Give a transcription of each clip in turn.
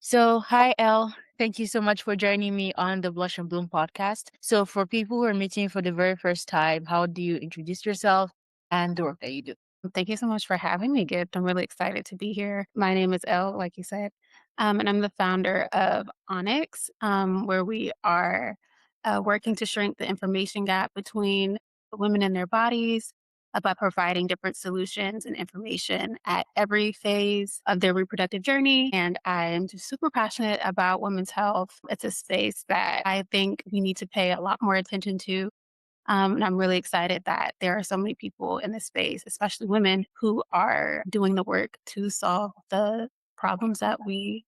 Hi, Elle. Thank you so much for joining me on the Blush and Bloom podcast. So, for people who are meeting for the very first time, how do you introduce yourself and the work that you do? Thank you so much for having me, Gift. I'm really excited to be here. My name is Elle, like you said, and I'm the founder of ONYX, where we are working to shrink the information gap between women and their bodies by providing different solutions and information at every phase of their reproductive journey. And I'm just super passionate about women's health. It's a space that I think we need to pay a lot more attention to, and I'm really excited that there are so many people in this space, especially women, who are doing the work to solve the problems that we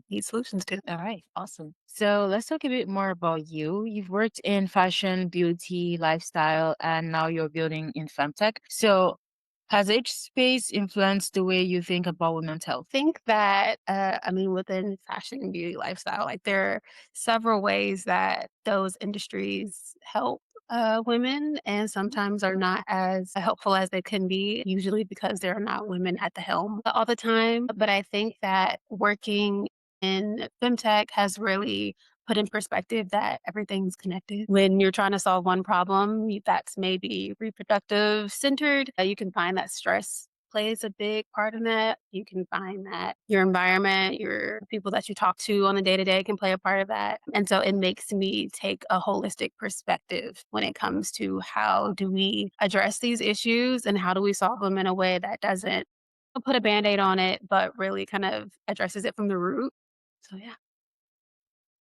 need solutions to. All right, awesome. So, let's talk a bit more about you. You've worked in fashion, beauty, lifestyle, and now you're building in FemTech. So, has each space influenced the way you think about women's health? Think that, within fashion and beauty lifestyle, like there are several ways that those industries help women and sometimes are not as helpful as they can be, usually because there are not women at the helm all the time. But I think that working in femtech has really put in perspective that everything's connected. When you're trying to solve one problem that's maybe reproductive centered, you can find that stress plays a big part in that. You can find that your environment, your people that you talk to on a day to day can play a part of that. And so it makes me take a holistic perspective when it comes to how do we address these issues and how do we solve them in a way that doesn't put a band aid on it, but really kind of addresses it from the root. So, yeah.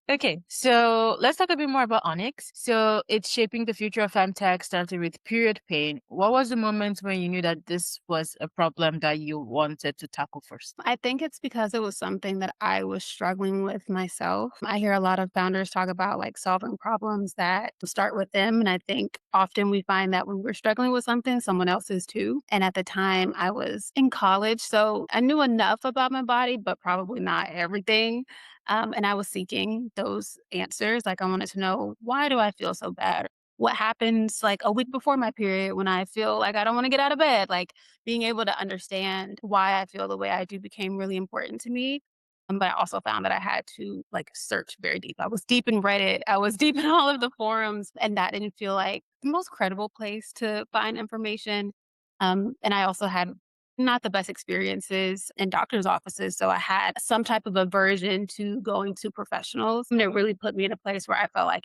Okay, so let's talk a bit more about Onyx. So it's shaping the future of femtech, starting with period pain. What was the moment when you knew that this was a problem that you wanted to tackle first? I think it's because it was something that I was struggling with myself. I hear a lot of founders talk about like solving problems that start with them. And I think often we find that when we're struggling with something, someone else is too. And at the time, I was in college. So I knew enough about my body, but probably not everything. And I was seeking those answers. Like, I wanted to know, why do I feel so bad? What happens like a week before my period when I feel like I don't want to get out of bed? Like, being able to understand why I feel the way I do became really important to me. But I also found that I had to like search very deep. I was deep in Reddit. I was deep in all of the forums, and that didn't feel like the most credible place to find information. And I also had not the best experiences in doctor's offices. So I had some type of aversion to going to professionals. And it really put me in a place where I felt like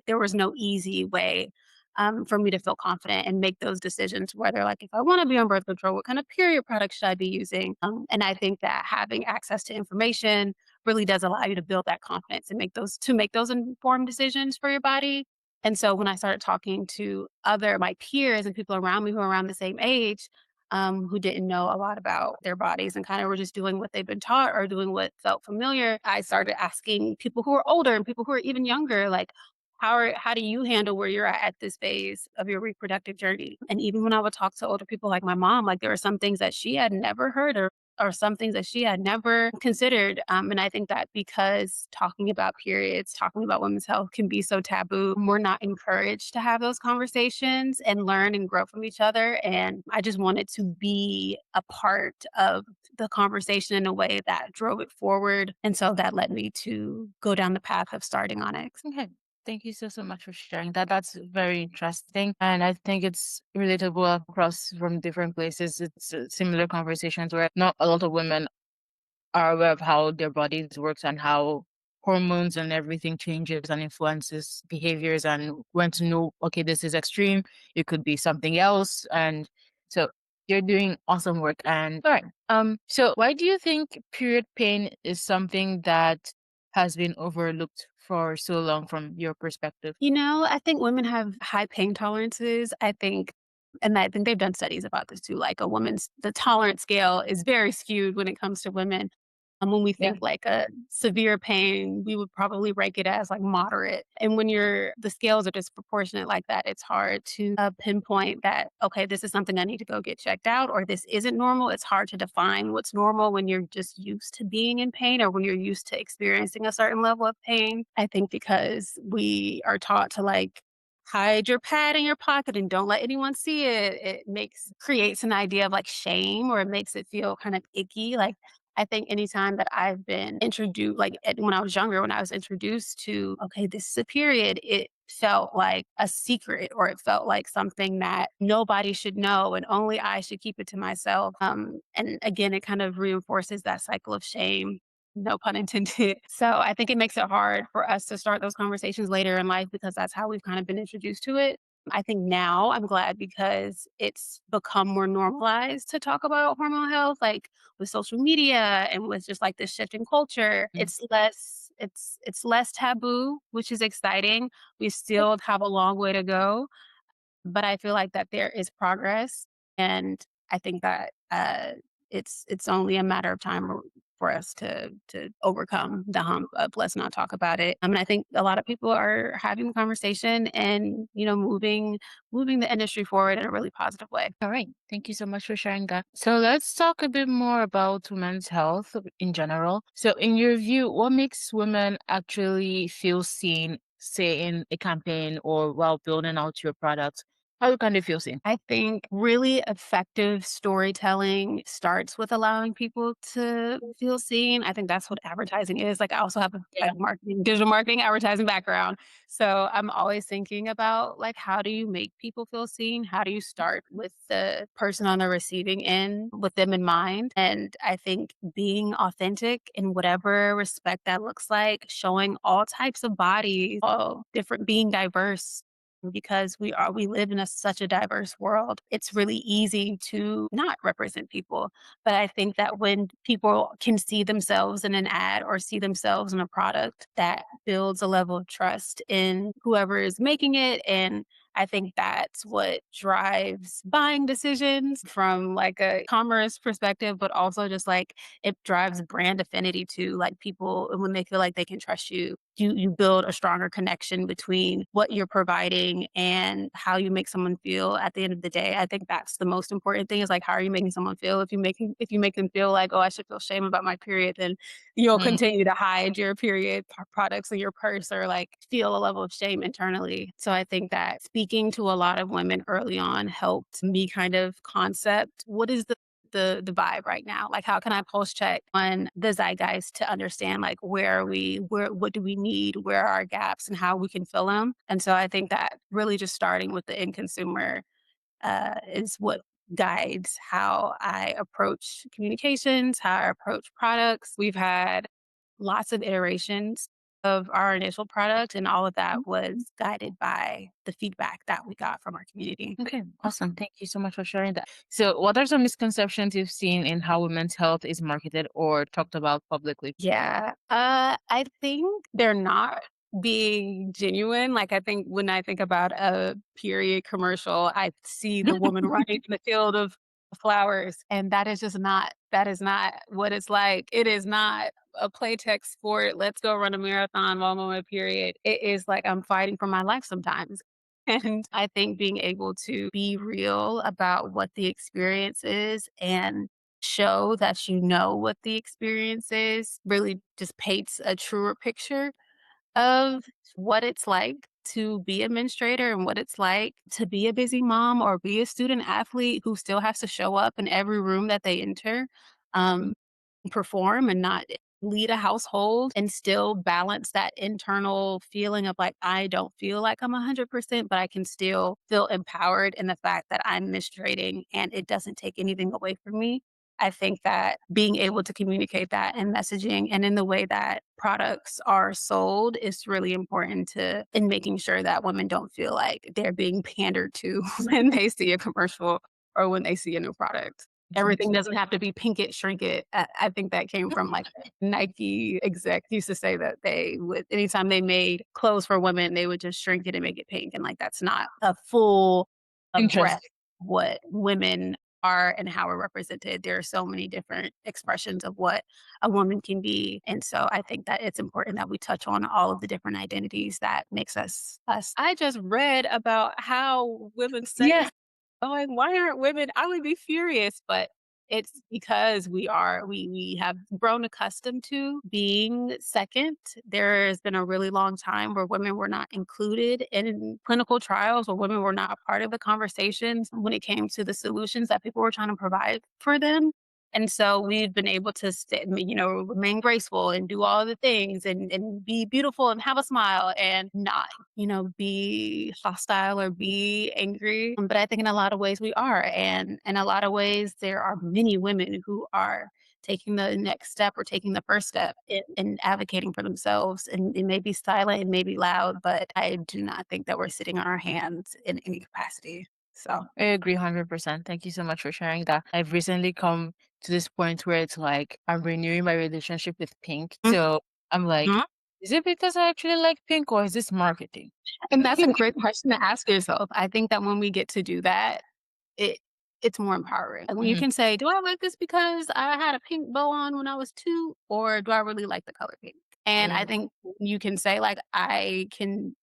there was no easy way for me to feel confident and make those decisions where they're like, if I want to be on birth control, what kind of period product should I be using? And I think that having access to information really does allow you to build that confidence and make those informed decisions for your body. And so when I started talking to other my peers and people around me who are around the same age, who didn't know a lot about their bodies and kind of were just doing what they've been taught or doing what felt familiar, I started asking people who are older and people who are even younger, like, how do you handle where you're at this phase of your reproductive journey? And even when I would talk to older people like my mom, like there were some things that she had never heard or some things that she had never considered. And I think that because talking about periods, talking about women's health can be so taboo, we're not encouraged to have those conversations and learn and grow from each other. And I just wanted to be a part of the conversation in a way that drove it forward. And so that led me to go down the path of starting Onyx. Okay. Thank you so much for sharing that. That's very interesting. And I think it's relatable across from different places. It's similar conversations where not a lot of women are aware of how their bodies works and how hormones and everything changes and influences behaviors and when to know, okay, this is extreme. It could be something else. And so you're doing awesome work. And all right. So why do you think period pain is something that has been overlooked for so long from your perspective? I think women have high pain tolerances. I think they've done studies about this too. Like the tolerance scale is very skewed when it comes to women. When we Yeah. think like a severe pain, we would probably rank it as like moderate. And when the scales are disproportionate like that, it's hard to pinpoint that, okay, this is something I need to go get checked out, or this isn't normal. It's hard to define what's normal when you're just used to being in pain or when you're used to experiencing a certain level of pain. I think because we are taught to like hide your pad in your pocket and don't let anyone see it, creates an idea of like shame, or it makes it feel kind of icky. Like, I think anytime that I've been introduced, like when I was younger, when I was introduced to, okay, this is a period, it felt like a secret or it felt like something that nobody should know and only I should keep it to myself. And again, it kind of reinforces that cycle of shame. No pun intended. So I think it makes it hard for us to start those conversations later in life because that's how we've kind of been introduced to it. I think now I'm glad because it's become more normalized to talk about hormonal health. Like with social media and with just like this shift in culture, Mm. it's less taboo, which is exciting. We still have a long way to go, but I feel like that there is progress, and I think that, it's only a matter of time for us to overcome the hump of let's not talk about it. I mean, I think a lot of people are having the conversation and, moving the industry forward in a really positive way. All right. Thank you so much for sharing that. So let's talk a bit more about women's health in general. So, in your view, what makes women actually feel seen, say, in a campaign or while building out your products? How can they feel seen? I think really effective storytelling starts with allowing people to feel seen. I think that's what advertising is. Like I also have a Yeah. digital marketing, advertising background. So I'm always thinking about like how do you make people feel seen? How do you start with the person on the receiving end with them in mind? And I think being authentic in whatever respect that looks like, showing all types of bodies, all different being diverse because we live in such a diverse world. It's really easy to not represent people. But I think that when people can see themselves in an ad or see themselves in a product, that builds a level of trust in whoever is making it. And I think that's what drives buying decisions from like a commerce perspective, but also just like it drives brand affinity too. Like people, when they feel like they can trust you, you build a stronger connection between what you're providing and how you make someone feel at the end of the day. I think that's the most important thing is like how are you making someone feel? If you make them feel like, oh, I should feel shame about my period, then you'll Mm, continue to hide your period products in your purse or like feel a level of shame internally. So I think that speaking to a lot of women early on helped me kind of concept what is the vibe right now? Like, how can I pulse check on the zeitgeist to understand like where are we, where what do we need, where are our gaps, and how we can fill them? And so I think that really just starting with the end consumer is what guides how I approach communications, how I approach products. We've had lots of iterations of our initial product, and all of that was guided by the feedback that we got from our community. okay, awesome. Thank you so much for sharing that. So, what are some misconceptions you've seen in how women's health is marketed or talked about publicly? Yeah. I think they're not being genuine. Like, I think when I think about a period commercial, I see the woman running in the field of flowers, and that is not what it's like. It is not a playtex sport. Let's go run a marathon while I'm on my period. It is like I'm fighting for my life sometimes. And I think being able to be real about what the experience is and show that you know what the experience is really just paints a truer picture of what it's like to be a menstruator and what it's like to be a busy mom or be a student athlete who still has to show up in every room that they enter. Um, perform and not lead a household and still balance that internal feeling of like, I don't feel like I'm 100%, but I can still feel empowered in the fact that I'm menstruating and it doesn't take anything away from me. I think that being able to communicate that in messaging and in the way that products are sold is really important to in making sure that women don't feel like they're being pandered to when they see a commercial or when they see a new product. Everything doesn't have to be pink it, shrink it. I think that came from, like, Nike exec used to say that they would anytime they made clothes for women, they would just shrink it and make it pink, and, like, that's not a full a breadth Interesting. what women are and how we're represented. There are so many different expressions of what a woman can be, and so I think that it's important that we touch on all of the different identities that makes us us. I just read about how women's Yeah. sex going, "Why aren't women?" I would be furious, but it's because we have grown accustomed to being second. There has been a really long time where women were not included in clinical trials, or women were not a part of the conversations when it came to the solutions that people were trying to provide for them. And so we've been able to remain graceful and do all the things and be beautiful and have a smile and not, be hostile or be angry. But I think in a lot of ways we are. And in a lot of ways, there are many women who are taking the next step or taking the first step in advocating for themselves. And it may be silent, it may be loud, but I do not think that we're sitting on our hands in any capacity. So, I agree 100%. Thank you so much for sharing that. I've recently come to this point where it's like I'm renewing my relationship with pink. So I'm like, mhm. is it because I actually like pink or is this marketing? And that's a great question to ask yourself. I think that when we get to do that, it it's more empowering. And when you Mhm. can say, "Do I like this because I had a pink bow on when I was 2, or do I really like the color pink?" And I Mm, think you can say, like, I can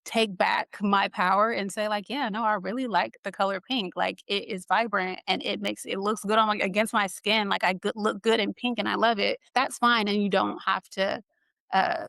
take back my power and say like, "Yeah, no, I really like the color pink. Like, it is vibrant and it looks good on against my skin. Like, look good in pink and I love it." That's fine, and you don't have to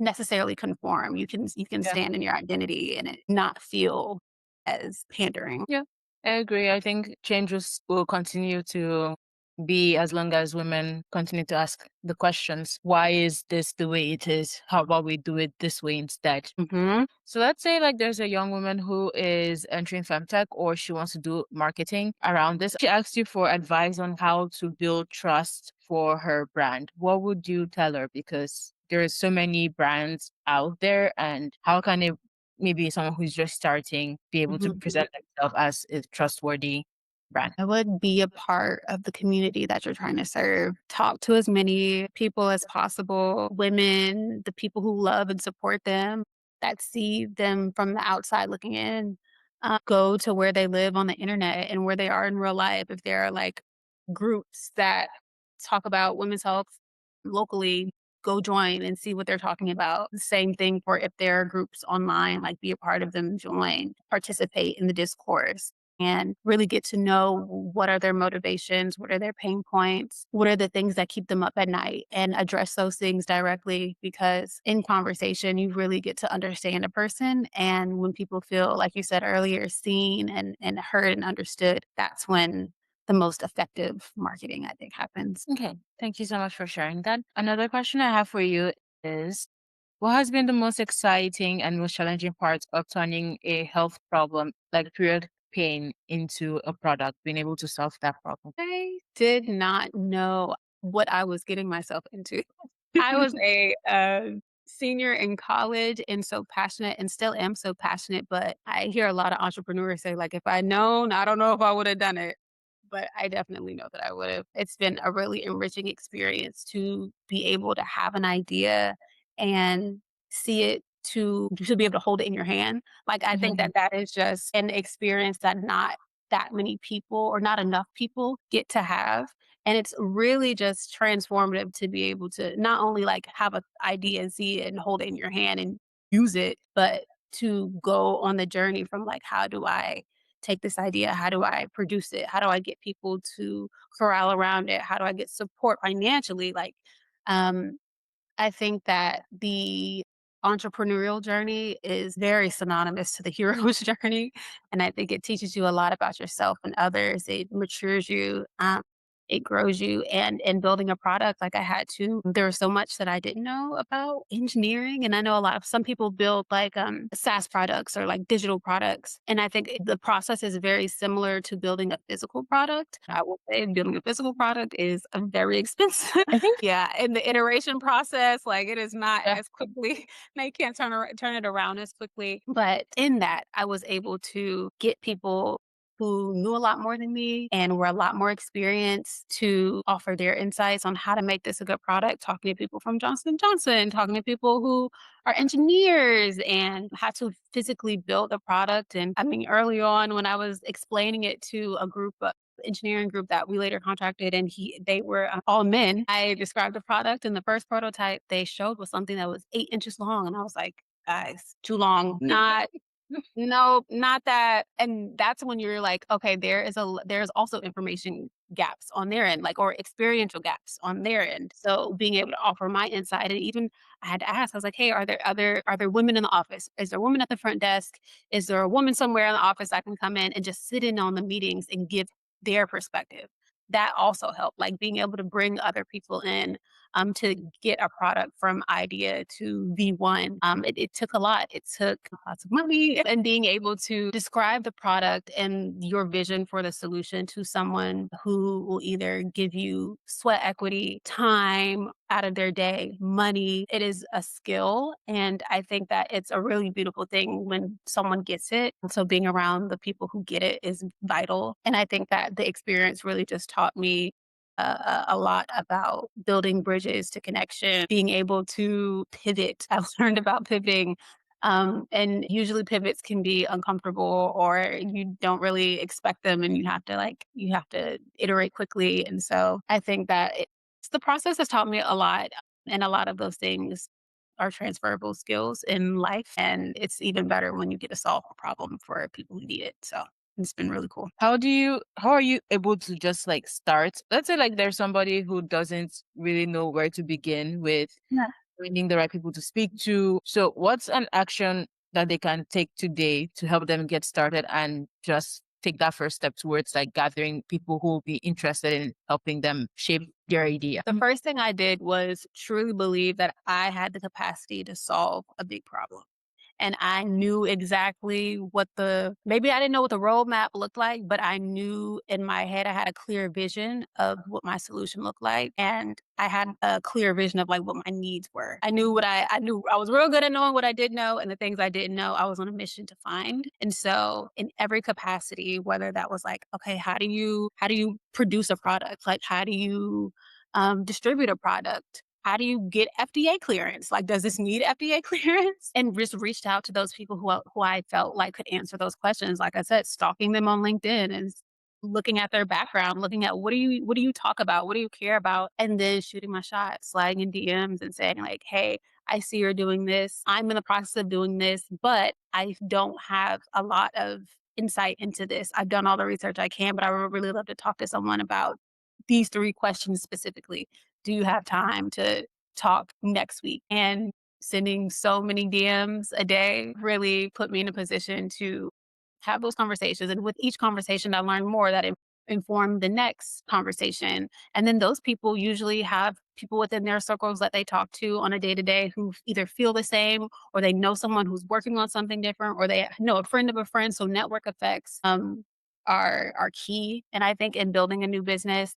necessarily conform. You can yeah. stand in your identity and it not feel as pandering. Yeah, I agree. I think changes will continue to be as long as women continue to ask the questions. Why is this the way it is? How about we do it this way instead? Mhm. So let's say like there's a young woman who is entering FemTech or she wants to do marketing around this. She asks you for advice on how to build trust for her brand. What would you tell her? Because there's so many brands out there and how can it maybe someone who's just starting be able to Mhm. present themselves as a trustworthy brand? I would be a part of the community that you're trying to serve. Talk to as many people as possible, women, the people who love and support them, that see them from the outside looking in. Go to where they live on the internet and where they are in real life. If there are like groups that talk about women's health locally, go join and see what they're talking about. The same thing for if there are groups online, like be a part of them, join, participate in the discourse and really get to know what are their motivations, what are their pain points, what are the things that keep them up at night, and address those things directly because in conversation, you really get to understand a person. And when people feel, like you said earlier, seen and heard and understood, that's when the most effective marketing, I think, happens. Okay, thank you so much for sharing that. Another question I have for you is what has been the most exciting and most challenging part of turning a health problem like period pain into a product, being able to solve that problem? I did not know what I was getting myself into. I was a, senior in college and so passionate and still am so passionate, but I hear a lot of entrepreneurs say, like, "If I'd known, I don't know if I would have done it." But I definitely know that I would've. It's been a really enriching experience to be able to have an idea and see it to be able to hold it in your hand. Like, I think Mhm. that that is just an experience that not that many people or not enough people get to have. And it's really just transformative to be able to not only like have an idea and see it and hold it in your hand and use it, but to go on the journey from like, how do I take this idea? How do I produce it? How do I get people to corral around it? How do I get support financially? Um, I think that the entrepreneurial journey is very synonymous to the hero's journey. And I think it teaches you a lot about yourself and others. It matures you. It grows you and in building a product like I had to. There was so much that I didn't know about engineering. And I know a lot of some people build like SaaS products or like digital products. And I think the process is very similar to building a physical product. I will say building a physical product is very expensive. I think Yeah, in the iteration process, like, it is not yeah. as quickly they can't turn it around as quickly, but in that, I was able to get people who knew a lot more than me and were a lot more experienced to offer their insights on how to make this a good product, talking to people from Johnson& Johnson, talking to people who are engineers and how to physically build a product, and, I mean, early on when I was explaining it to a group engineering group that we later contracted and they were all men. I described the product and the first prototype they showed was something that was 8 inches long. And I was like, guys, too long. Not no, not that. And that's when you're like, okay, there's also information gaps on their end, like or experiential gaps on their end. So being able to offer my insight and even I had to ask, I was like, hey, are there women in the office? Is there a woman at the front desk? Is there a woman somewhere in the office I can come in and just sit in on the meetings and give their perspective? that also helped, like being able to bring other people in to get a product from idea to V1. It took a lot. It took lots of money and being able to describe the product and your vision for the solution to someone who will either give you sweat equity, time out of their day, money. It is a skill. And I think that it's a really beautiful thing when someone gets it. So being around the people who get it is vital. And I think that the experience really just taught me a lot about building bridges to connection, being able to pivot. I've learned about pivoting. And usually pivots can be uncomfortable or you don't really expect them and you have to iterate quickly. And so I think that the process has taught me a lot. And a lot of those things are transferable skills in life. And it's even better when you get to solve a problem for people who need it. So it's been really cool. How are you able to just like start? Let's say like there's somebody who doesn't really know where to begin with Yeah. finding the right people to speak to. So what's an action that they can take today to help them get started and just take that first step towards like gathering people who will be interested in helping them shape their idea? The first thing I did was truly believe that I had the capacity to solve a big problem. And I knew exactly maybe I didn't know what the roadmap looked like, but I knew in my head I had a clear vision of what my solution looked like. And I had a clear vision of like what my needs were. I knew I was real good at knowing what I did know and the things I didn't know, I was on a mission to find. And so in every capacity, whether that was like, okay, how do you produce a product? Like how do you distribute a product? How do you get FDA clearance? Like, does this need FDA clearance? And just reached out to those people who I felt like could answer those questions. Like I said, stalking them on LinkedIn and looking at their background, looking at what do you talk about? What do you care about? And then shooting my shot, sliding in DMs and saying like, hey, I see you're doing this. I'm in the process of doing this, but I don't have a lot of insight into this. I've done all the research I can, but I would really love to talk to someone about these three questions specifically. Do you have time to talk next week? And sending so many DMs a day really put me in a position to have those conversations. And with each conversation, I learned more that informed the next conversation. And then those people usually have people within their circles that they talk to on a day to day who either feel the same or they know someone who's working on something different or they know a friend of a friend. So network effects are key. And I think in building a new business,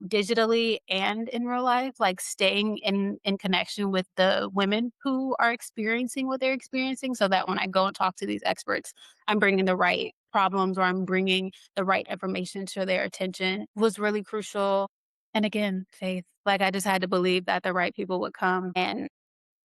digitally and in real life, like staying in connection with the women who are experiencing what they're experiencing so that when I go and talk to these experts, I'm bringing the right problems or I'm bringing the right information to their attention was really crucial. And again, faith. Like I just had to believe that the right people would come and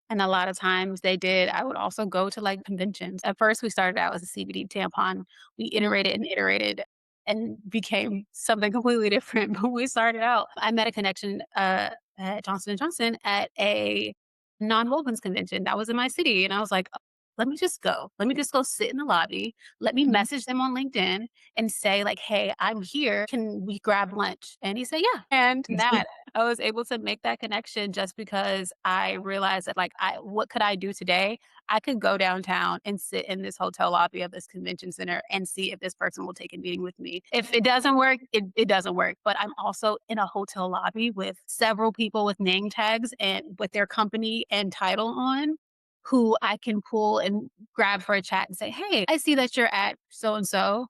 a lot of times they did. I would also go to like conventions. At first, we started out as a CBD tampon. We iterated and iterated and became something completely different. But when we started out, I met a connection at Johnson& and Johnson at a non-wovens convention that was in my city. And I was like, "Oh, let me just go. Let me just go sit in the lobby. Let me Mhm. message them on LinkedIn and say like, hey, I'm here. Can we grab lunch?" And he said, yeah. And that I was able to make that connection just because I realized that like what could I do today? I could go downtown and sit in this hotel lobby of this convention center and see if this person will take a meeting with me. If it doesn't work, it doesn't work. But I'm also in a hotel lobby with several people with name tags and with their company and title on who I can pull and grab for a chat and say, hey, I see that you're at so and so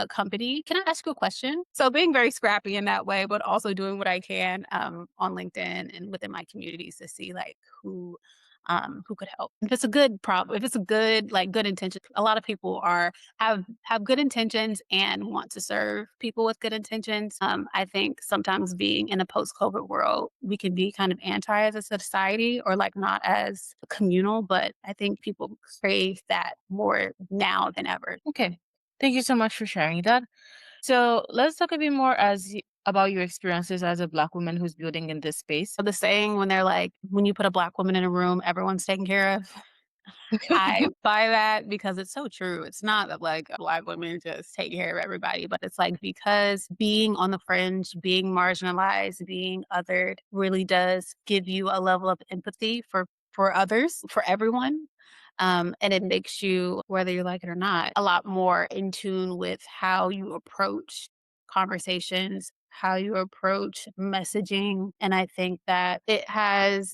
company. Can I ask you a question? So being very scrappy in that way, but also doing what I can on LinkedIn and within my communities to see like who could help. If it's a good problem, if it's a good like good intention, a lot of people have good intentions and want to serve people with good intentions. I think sometimes being in a post-COVID world, we can be kind of anti as a society or like not as communal, but I think people crave that more now than ever. Okay. Thank you so much for sharing that. So let's talk a bit more about your experiences as a Black woman who's building in this space. The saying when they're like, when you put a Black woman in a room, everyone's taken care of. I buy that because it's so true. It's not that like Black women just take care of everybody, but it's like because being on the fringe, being marginalized, being othered really does give you a level of empathy for others, for everyone. And it makes you, whether you like it or not, a lot more in tune with how you approach conversations, how you approach messaging. And I think that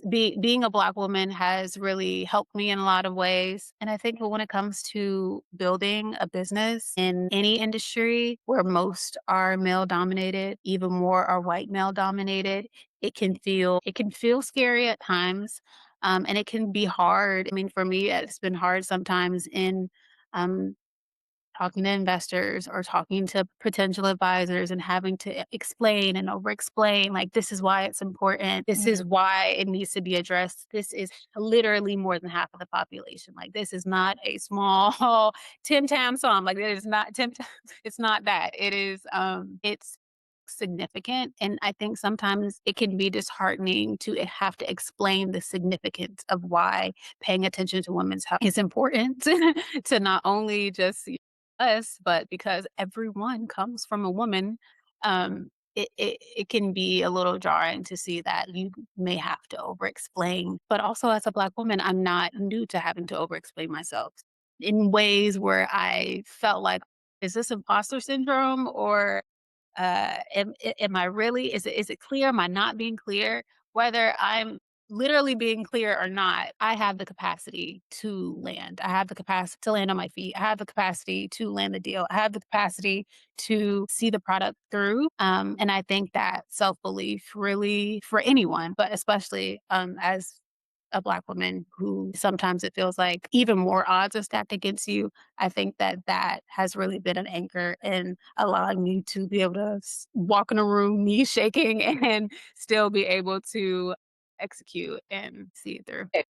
being a Black woman has really helped me in a lot of ways. And I think when it comes to building a business in any industry where most are male dominated, even more are white male dominated, it can feel scary at times. And it can be hard. I mean, for me, it's been hard sometimes in um, talking to investors or talking to potential advisors and having to explain and over explain, like, this is why it's important. This is Mhm. why it needs to be addressed. This is literally more than half of the population. Like, this is not a small Tim Tam song. Like, it is not Tim Tam. It's not that. It's significant. And I think sometimes it can be disheartening to have to explain the significance of why paying attention to women's health is important to not only just us, but because everyone comes from a woman, it can be a little jarring to see that you may have to over explain. But also, as a Black woman, I'm not new to having to over explain myself in ways where I felt like, is this imposter syndrome, or am I really, is it clear? Am I not being clear? Whether I'm literally being clear or not, I have the capacity to land. I have the capacity to land on my feet. I have the capacity to land the deal. I have the capacity to see the product through. And I think that self belief really, for anyone, but especially as a Black woman who sometimes it feels like even more odds are stacked against you. I think that that has really been an anchor in allowing me to be able to walk in a room, knees shaking, and still be able to execute and see it through. Okay.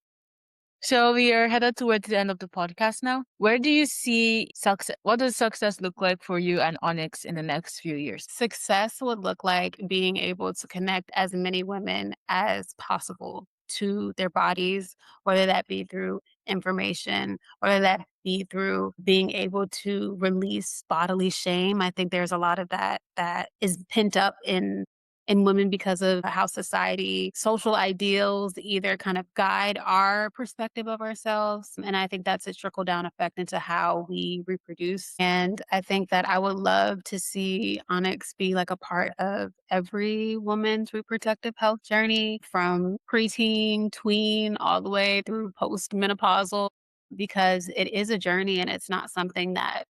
So we are headed towards the end of the podcast now. Where do you see success? What does success look like for you and Onyx in the next few years? Success would look like being able to connect as many women as possible to their bodies, whether that be through information, whether that be through being able to release bodily shame. I think there's a lot of that is pent up in women because of how society, social ideals either kind of guide our perspective of ourselves. And I think that's a trickle down effect into how we reproduce. And I think that I would love to see Onyx be like a part of every woman's reproductive health journey from preteen, tween, all the way through postmenopausal, because it is a journey and it's not something that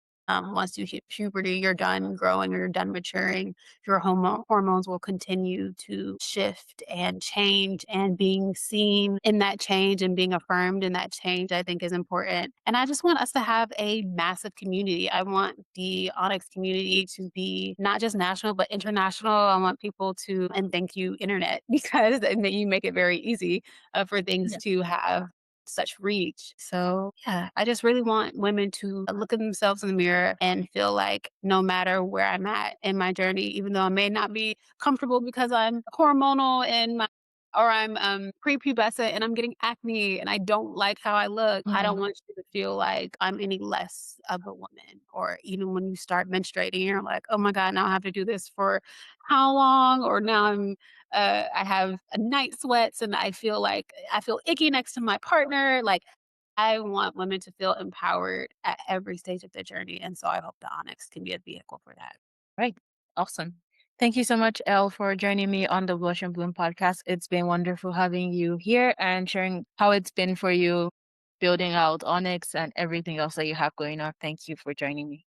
once you hit puberty, you're done growing or you're done maturing. Your hormones will continue to shift and change, and being seen in that change and being affirmed in that change, I think, is important. And I just want us to have a massive community. I want the Onyx community to be not just national, but international. I want people to, and thank you, internet, because and that you make it very easy for things Yeah. to have such reach. So, yeah, I just really want women to look at themselves in the mirror and feel like no matter where I'm at in my journey, even though I may not be comfortable because I'm hormonal in my or I'm prepubescent and I'm getting acne and I don't like how I look. I don't Mhm. want you to feel like I'm any less of a woman. Or even when you start menstruating, you're like, oh my God, now I have to do this for how long? Or now I have night sweats and I feel icky next to my partner. Like, I want women to feel empowered at every stage of their journey. And so I hope the Onyx can be a vehicle for that. Right. Awesome. Thank you so much, Elle, for joining me on the Blush and Bloom podcast. It's been wonderful having you here and sharing how it's been for you building out Onyx and everything else that you have going on. Thank you for joining me.